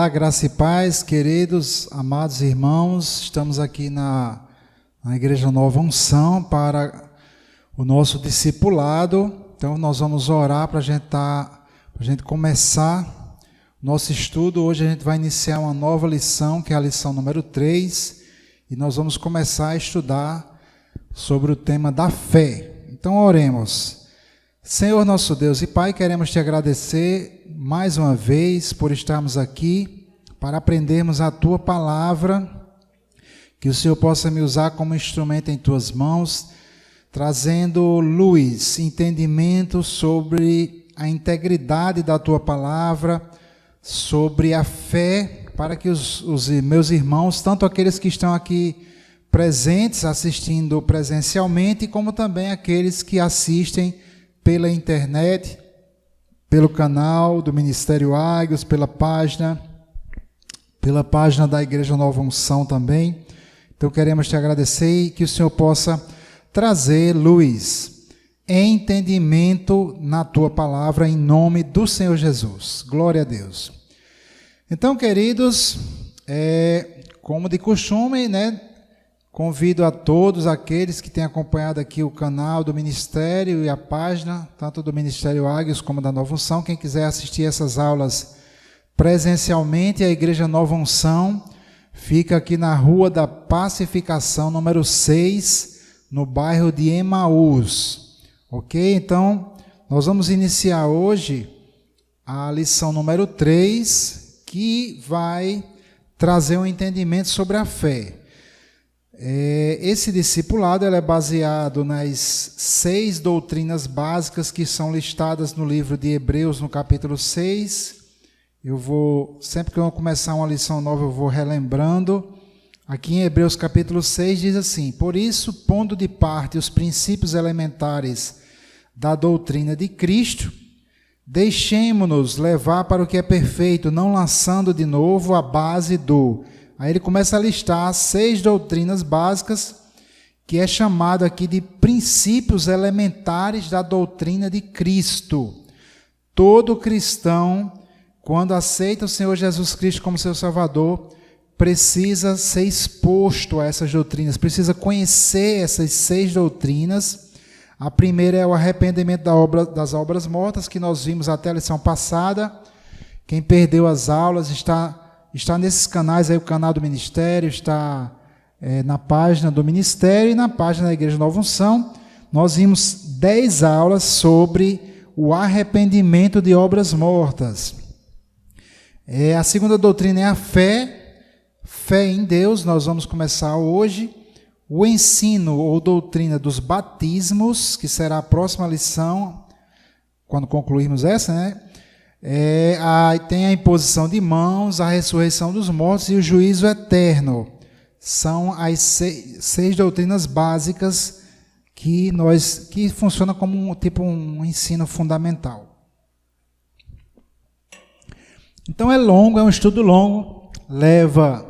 graça e paz, queridos, amados irmãos. Estamos aqui na Igreja Nova Unção para o nosso discipulado. Então, nós vamos orar para a gente começar nosso estudo. Hoje a gente vai iniciar uma nova lição, que é a lição número 3, e nós vamos começar a estudar sobre o tema da fé. Então, oremos. Senhor nosso Deus e Pai, queremos te agradecer mais uma vez por estarmos aqui para aprendermos a Tua Palavra, que o Senhor possa me usar como instrumento em Tuas mãos, trazendo luz, entendimento sobre a integridade da Tua Palavra, sobre a fé, para que os meus irmãos, tanto aqueles que estão aqui presentes, assistindo presencialmente, como também aqueles que assistem pela internet, pelo canal do Ministério Águios, pela página da Igreja Nova Unção também. Então queremos te agradecer e que o Senhor possa trazer luz, entendimento na tua palavra, em nome do Senhor Jesus. Glória a Deus. Então, queridos, como de costume, convido a todos aqueles que têm acompanhado aqui o canal do Ministério e a página, tanto do Ministério Águios como da Nova Unção, quem quiser assistir essas aulas presencialmente, a Igreja Nova Unção fica aqui na Rua da Pacificação, número 6, no bairro de Emaús. Ok? Então, nós vamos iniciar hoje a lição número 3, que vai trazer um entendimento sobre a fé. Esse discipulado é baseado nas 6 doutrinas básicas que são listadas no livro de Hebreus, no capítulo 6. Sempre que eu começar uma lição nova, eu vou relembrando. Aqui em Hebreus capítulo 6 diz assim: por isso, pondo de parte os princípios elementares da doutrina de Cristo, deixemo-nos levar para o que é perfeito, não lançando de novo a base do... Aí ele começa a listar 6 doutrinas básicas, que é chamado aqui de princípios elementares da doutrina de Cristo. Todo cristão, quando aceita o Senhor Jesus Cristo como seu Salvador, precisa ser exposto a essas doutrinas, precisa conhecer essas 6 doutrinas. A primeira é o arrependimento das obras mortas, que nós vimos até a lição passada. Quem perdeu as aulas está nesses canais aí, o canal do Ministério, está na página do Ministério e na página da Igreja Nova Unção. Nós vimos 10 aulas sobre o arrependimento de obras mortas. A segunda doutrina é a fé em Deus. Nós vamos começar hoje. O ensino ou doutrina dos batismos, que será a próxima lição, quando concluirmos essa, tem a imposição de mãos, a ressurreição dos mortos e o juízo eterno. São as 6 doutrinas básicas que funcionam como um ensino fundamental. Então é um estudo longo, leva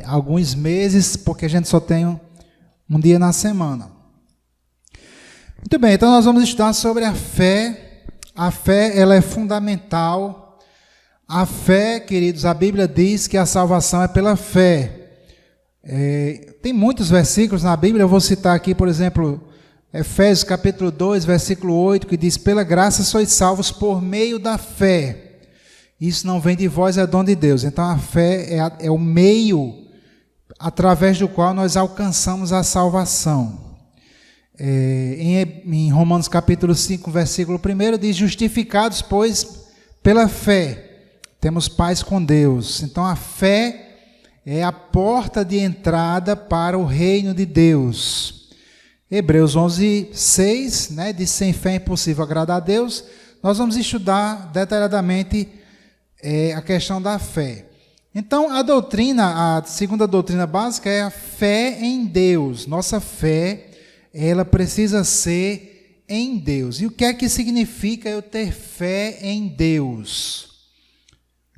alguns meses, porque a gente só tem um dia na semana. Muito bem, então nós vamos estudar sobre a fé. A fé, ela é fundamental. A fé, queridos, a Bíblia diz que a salvação é pela fé. Tem muitos versículos na Bíblia, eu vou citar aqui, por exemplo, Efésios capítulo 2, versículo 8, que diz: pela graça sois salvos por meio da fé. Isso não vem de vós, é dom de Deus. Então a fé é o meio através do qual nós alcançamos a salvação. Em Romanos capítulo 5, versículo 1, diz: justificados, pois, pela fé, temos paz com Deus. Então a fé é a porta de entrada para o reino de Deus. Hebreus 11, 6, diz: sem fé é impossível agradar a Deus. Nós vamos estudar detalhadamente a questão da fé. Então a segunda doutrina básica é a fé em Deus. Nossa fé, ela precisa ser em Deus. E o que é que significa eu ter fé em Deus?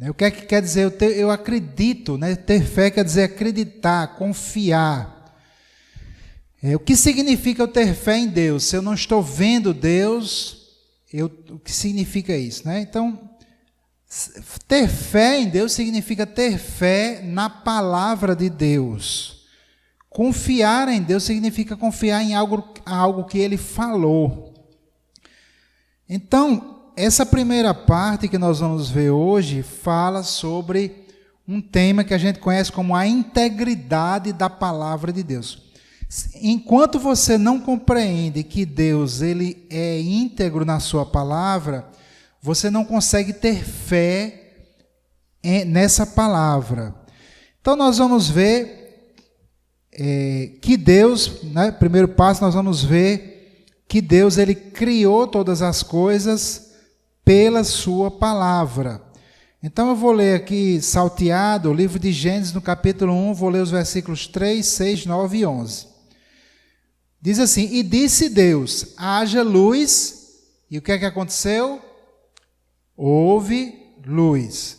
O que é que quer dizer eu acredito? Ter fé quer dizer acreditar, confiar. O que significa eu ter fé em Deus? Se eu não estou vendo Deus, o que significa isso? Então, Ter fé em Deus significa ter fé na palavra de Deus. Confiar em Deus significa confiar em algo que Ele falou. Então, essa primeira parte que nós vamos ver hoje fala sobre um tema que a gente conhece como a integridade da palavra de Deus. Enquanto você não compreende que Deus ele é íntegro na sua palavra, você não consegue ter fé nessa palavra. Então nós vamos ver que Deus, né, primeiro passo, nós vamos ver que Deus ele criou todas as coisas pela sua palavra. Então eu vou ler aqui salteado o livro de Gênesis no capítulo 1, vou ler os versículos 3, 6, 9 e 11. Diz assim: e disse Deus, haja luz, e o que é que aconteceu? Houve luz.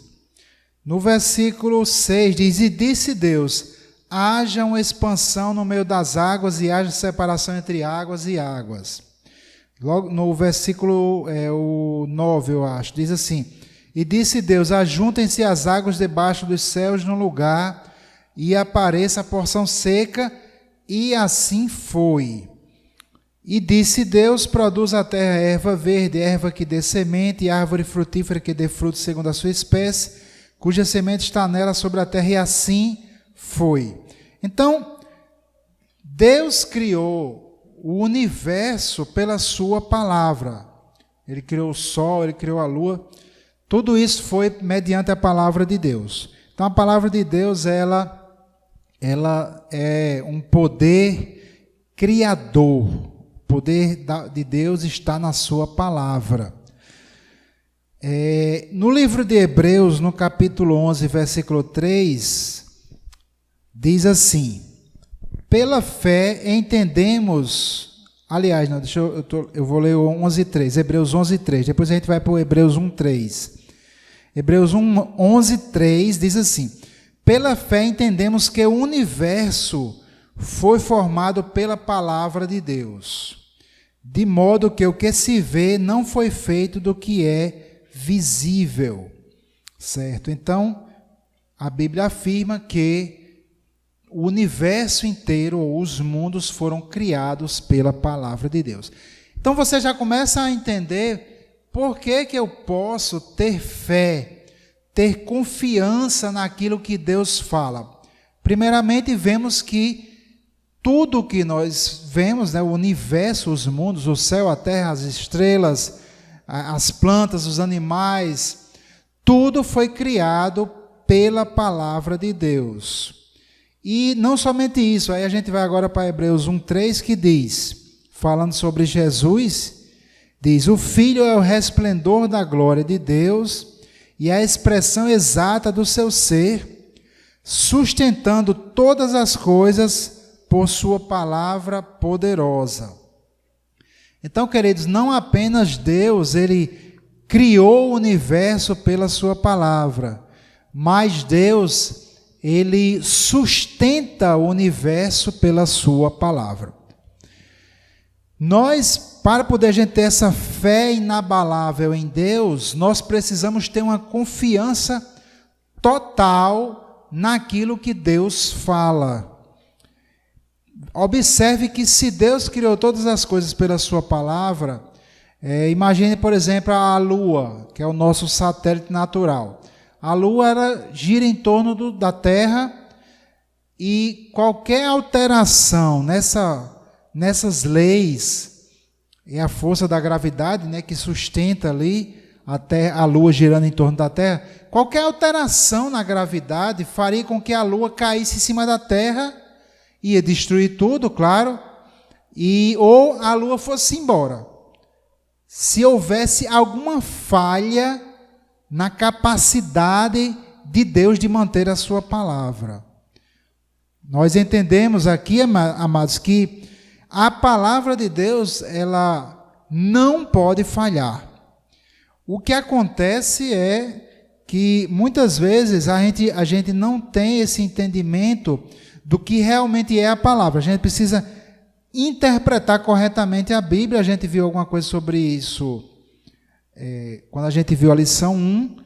No versículo 6 diz, e disse Deus, haja uma expansão no meio das águas e haja separação entre águas e águas. Logo no versículo o 9, eu acho, diz assim, e disse Deus, ajuntem-se as águas debaixo dos céus num lugar e apareça a porção seca, e assim foi. E disse Deus, produz a terra erva verde, erva que dê semente, e árvore frutífera que dê fruto segundo a sua espécie, cuja semente está nela sobre a terra, e assim foi. Então, Deus criou o universo pela sua palavra. Ele criou o sol, ele criou a lua. Tudo isso foi mediante a palavra de Deus. Então, a palavra de Deus, ela é um poder criador. O poder de Deus está na sua palavra. No livro de Hebreus, no capítulo 11, versículo 3, diz assim, pela fé entendemos... Aliás, não, eu vou ler o 11:3, Hebreus 11:3, depois a gente vai para o Hebreus 1:3. Hebreus 11:3 diz assim, pela fé entendemos que o universo foi formado pela palavra de Deus, de modo que o que se vê não foi feito do que é visível, certo? Então, a Bíblia afirma que o universo inteiro, ou os mundos, foram criados pela palavra de Deus. Então você já começa a entender por que eu posso ter fé, ter confiança naquilo que Deus fala. Primeiramente, vemos que tudo que nós vemos, né, o universo, os mundos, o céu, a terra, as estrelas, as plantas, os animais, tudo foi criado pela palavra de Deus. E não somente isso, aí a gente vai agora para Hebreus 1:3, que diz, falando sobre Jesus, diz, o Filho é o resplendor da glória de Deus e a expressão exata do seu ser, sustentando todas as coisas por sua palavra poderosa. Então, queridos, não apenas Deus, ele criou o universo pela sua palavra, mas Deus, ele sustenta o universo pela sua palavra. Nós, para poder a gente ter essa fé inabalável em Deus, nós precisamos ter uma confiança total naquilo que Deus fala. Observe que se Deus criou todas as coisas pela sua palavra, imagine, por exemplo, a Lua, que é o nosso satélite natural. A Lua gira em torno da Terra e qualquer alteração nessas leis, é a força da gravidade, né, que sustenta ali a Lua girando em torno da Terra, qualquer alteração na gravidade faria com que a Lua caísse em cima da Terra, ia destruir tudo, claro, ou a Lua fosse embora. Se houvesse alguma falha na capacidade de Deus de manter a sua palavra. Nós entendemos aqui, amados, que a palavra de Deus, ela não pode falhar. O que acontece é que muitas vezes a gente não tem esse entendimento do que realmente é a palavra. A gente precisa interpretar corretamente a Bíblia. A gente viu alguma coisa sobre isso quando a gente viu a lição 1,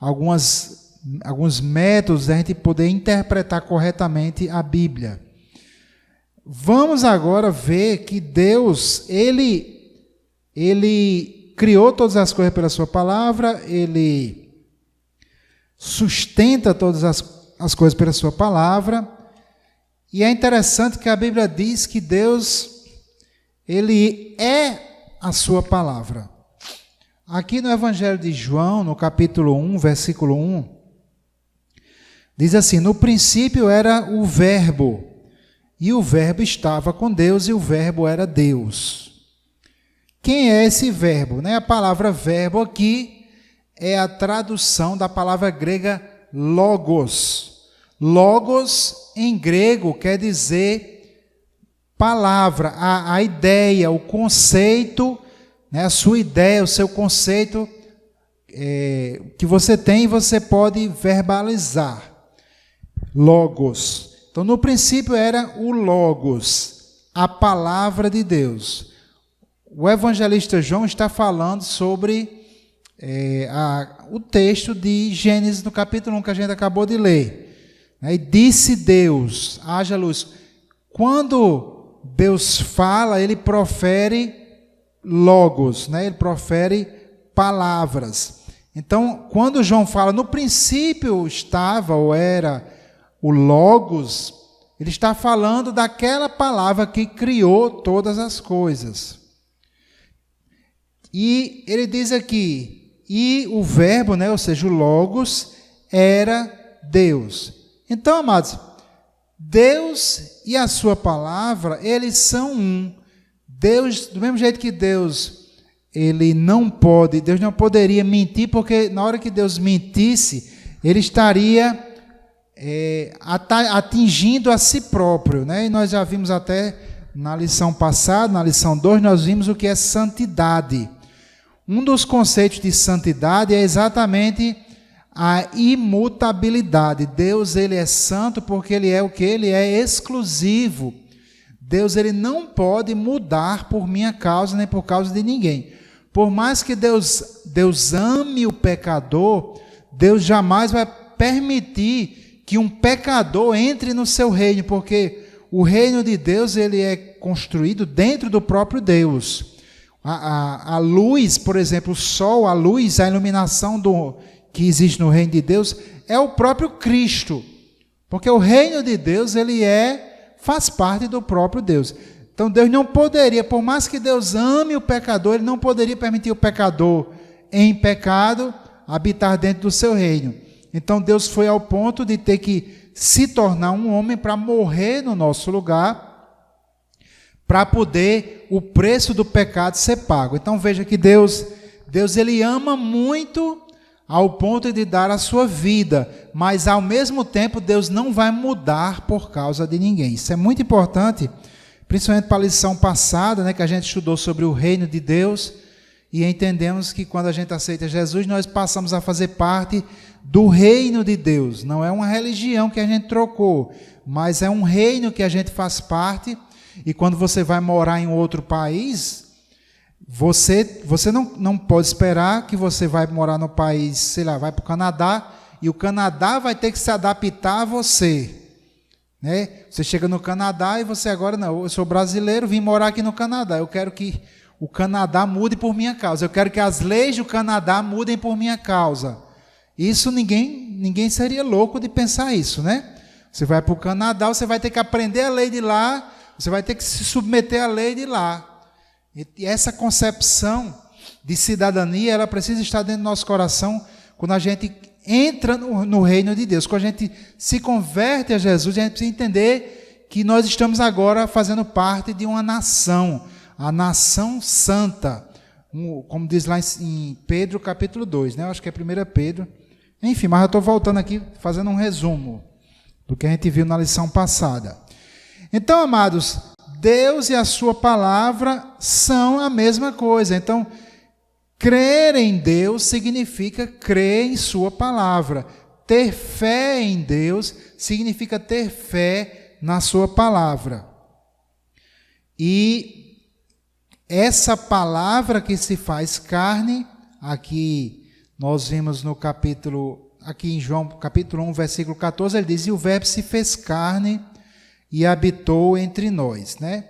alguns métodos da gente poder interpretar corretamente a Bíblia. Vamos agora ver que Deus, Ele criou todas as coisas pela sua palavra, Ele sustenta todas as coisas pela sua palavra, e é interessante que a Bíblia diz que Deus, Ele é a sua palavra. Aqui no Evangelho de João, no capítulo 1, versículo 1, diz assim: no princípio era o Verbo, e o Verbo estava com Deus, e o Verbo era Deus. Quem é esse Verbo? A palavra verbo aqui é a tradução da palavra grega logos. Logos, em grego, quer dizer palavra, a ideia, o conceito, a sua ideia, o seu conceito que você tem e você pode verbalizar. Logos. Então, no princípio era o Logos, a palavra de Deus. O evangelista João está falando sobre o texto de Gênesis, no capítulo 1, que a gente acabou de ler. E disse Deus, haja luz. Quando Deus fala, Ele profere Logos, Ele profere palavras. Então, quando João fala, no princípio estava ou era o Logos, ele está falando daquela palavra que criou todas as coisas. E ele diz aqui, e o verbo, ou seja, o Logos, era Deus. Então, amados, Deus e a sua palavra, eles são um. Deus, do mesmo jeito que Deus, Deus não poderia mentir, porque na hora que Deus mentisse, Ele estaria atingindo a si próprio, E nós já vimos até na lição passada, na lição 2, nós vimos o que é santidade. Um dos conceitos de santidade é exatamente a imutabilidade. Deus, Ele é santo porque Ele é o que? Ele é exclusivo. Deus, Ele não pode mudar por minha causa, nem por causa de ninguém. Por mais que Deus ame o pecador, Deus jamais vai permitir que um pecador entre no seu reino, porque o reino de Deus, ele é construído dentro do próprio Deus. A luz, por exemplo, o sol, a luz, a iluminação que existe no reino de Deus, é o próprio Cristo. Porque o reino de Deus, ele faz parte do próprio Deus. Então Deus não poderia, por mais que Deus ame o pecador, Ele não poderia permitir o pecador em pecado habitar dentro do seu reino. Então Deus foi ao ponto de ter que se tornar um homem para morrer no nosso lugar, para poder o preço do pecado ser pago. Então veja que Deus Ele ama muito ao ponto de dar a sua vida, mas ao mesmo tempo Deus não vai mudar por causa de ninguém. Isso é muito importante, principalmente para a lição passada, que a gente estudou sobre o reino de Deus, e entendemos que quando a gente aceita Jesus, nós passamos a fazer parte do reino de Deus. Não é uma religião que a gente trocou, mas é um reino que a gente faz parte, e quando você vai morar em outro país, você não pode esperar que você vai morar no país, sei lá, vai para o Canadá, e o Canadá vai ter que se adaptar a você. Você chega no Canadá e você agora, não, eu sou brasileiro, vim morar aqui no Canadá, eu quero que o Canadá mude por minha causa, eu quero que as leis do Canadá mudem por minha causa. Isso ninguém seria louco de pensar isso, Você vai para o Canadá, você vai ter que aprender a lei de lá, você vai ter que se submeter à lei de lá. E essa concepção de cidadania, ela precisa estar dentro do nosso coração quando a gente entra no reino de Deus. Quando a gente se converte a Jesus, a gente precisa entender que nós estamos agora fazendo parte de uma nação, a nação santa, como diz lá em Pedro capítulo 2, Eu acho que é 1 Pedro. Enfim, mas eu estou voltando aqui, fazendo um resumo do que a gente viu na lição passada. Então, amados, Deus e a sua palavra são a mesma coisa. Então, crer em Deus significa crer em sua palavra. Ter fé em Deus significa ter fé na sua palavra. E essa palavra que se faz carne, aqui Nós vimos no capítulo, aqui em João, capítulo 1, versículo 14, ele diz: e o verbo se fez carne e habitou entre nós, né?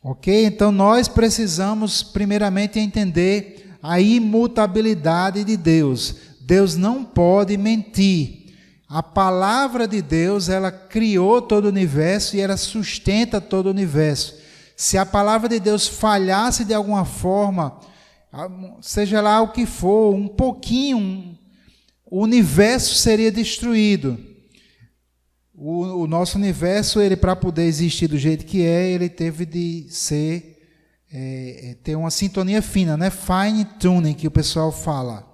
Ok? Então nós precisamos primeiramente entender a imutabilidade de Deus. Deus não pode mentir. A palavra de Deus, ela criou todo o universo e ela sustenta todo o universo. Se a palavra de Deus falhasse de alguma forma, seja lá o que for, um pouquinho, o universo seria destruído. O nosso universo, ele, para poder existir do jeito que é, ele teve de ser, ter uma sintonia fina, né? Fine tuning, que o pessoal fala.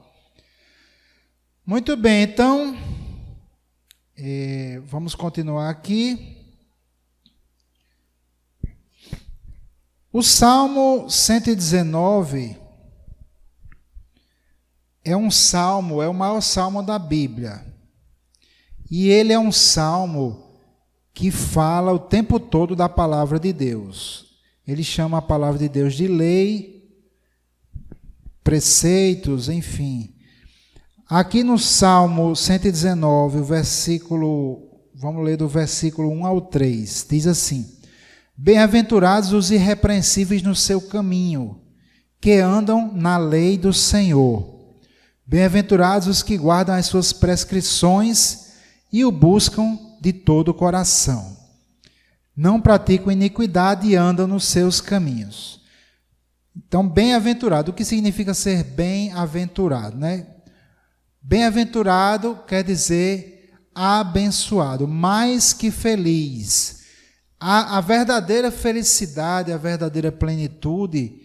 Muito bem, então, vamos continuar aqui. O Salmo 119 é um salmo, é o maior salmo da Bíblia. E ele é um salmo que fala o tempo todo da palavra de Deus. Ele chama a palavra de Deus de lei, preceitos, enfim. Aqui no Salmo 119, o versículo, vamos ler do versículo 1 ao 3, diz assim: bem-aventurados os irrepreensíveis no seu caminho, que andam na lei do Senhor. Bem-aventurados os que guardam as suas prescrições e o buscam de todo o coração. Não praticam iniquidade e andam nos seus caminhos. Então, bem-aventurado, o que significa ser bem-aventurado, né? Bem-aventurado quer dizer abençoado, mais que feliz. A verdadeira felicidade, a verdadeira plenitude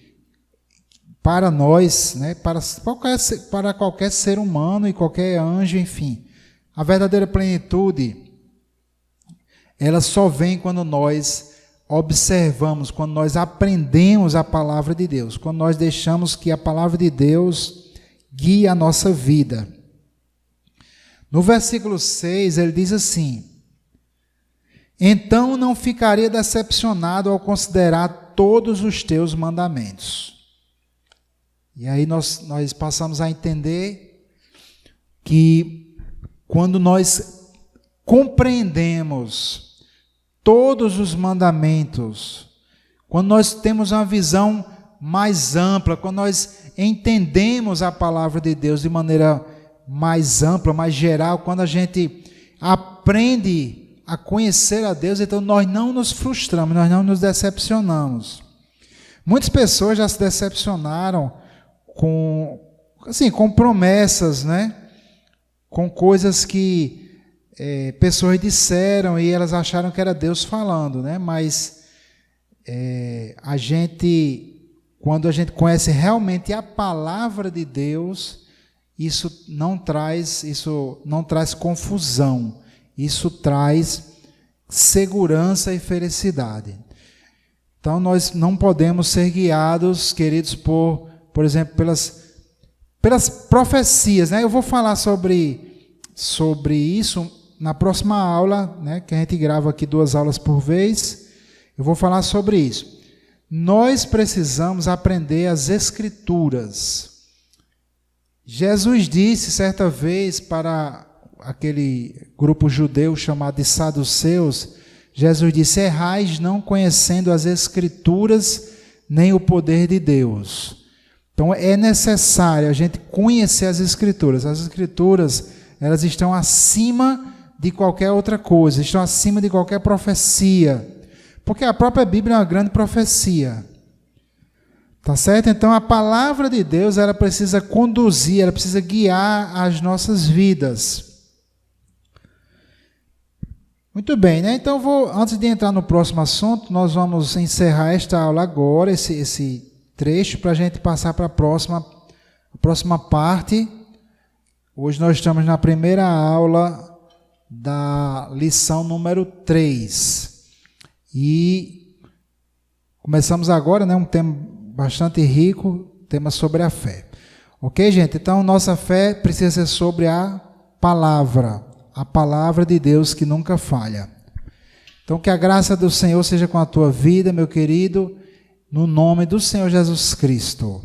para nós, né? Para qualquer ser humano e qualquer anjo, enfim. A verdadeira plenitude, ela só vem quando nós observamos, quando nós aprendemos a palavra de Deus, quando nós deixamos que a palavra de Deus guie a nossa vida. No versículo 6, ele diz assim: então não ficaria decepcionado ao considerar todos os teus mandamentos. E aí nós passamos a entender que quando nós compreendemos todos os mandamentos, quando nós temos uma visão mais ampla, quando nós entendemos a palavra de Deus de maneira mais ampla, mais geral, quando a gente aprende a conhecer a Deus, então nós não nos frustramos, nós não nos decepcionamos. Muitas pessoas já se decepcionaram com promessas, né? Com coisas que pessoas disseram e elas acharam que era Deus falando, né? Mas quando a gente conhece realmente a palavra de Deus, isso não traz confusão, isso traz segurança e felicidade. Então nós não podemos ser guiados, queridos, por exemplo, pelas profecias, né? Eu vou falar sobre isso na próxima aula, né? Que a gente grava aqui 2 aulas por vez. Eu vou falar sobre isso. Nós precisamos aprender as Escrituras. Jesus disse certa vez para aquele grupo judeu chamado de saduceus, Jesus disse: errais não conhecendo as Escrituras nem o poder de Deus. Então é necessário a gente conhecer as Escrituras. As Escrituras, elas estão acima de qualquer outra coisa, estão acima de qualquer profecia, porque a própria Bíblia é uma grande profecia. Tá certo? Então a palavra de Deus, ela precisa conduzir, ela precisa guiar as nossas vidas. Muito bem, né? Então antes de entrar no próximo assunto, nós vamos encerrar esta aula agora, esse trecho, para a gente passar para a próxima parte. Hoje nós estamos na primeira aula da lição número 3. E começamos agora, né, um tema bastante rico, tema sobre a fé. Ok, gente? Então, nossa fé precisa ser sobre a palavra de Deus que nunca falha. Então, que a graça do Senhor seja com a tua vida, meu querido, no nome do Senhor Jesus Cristo.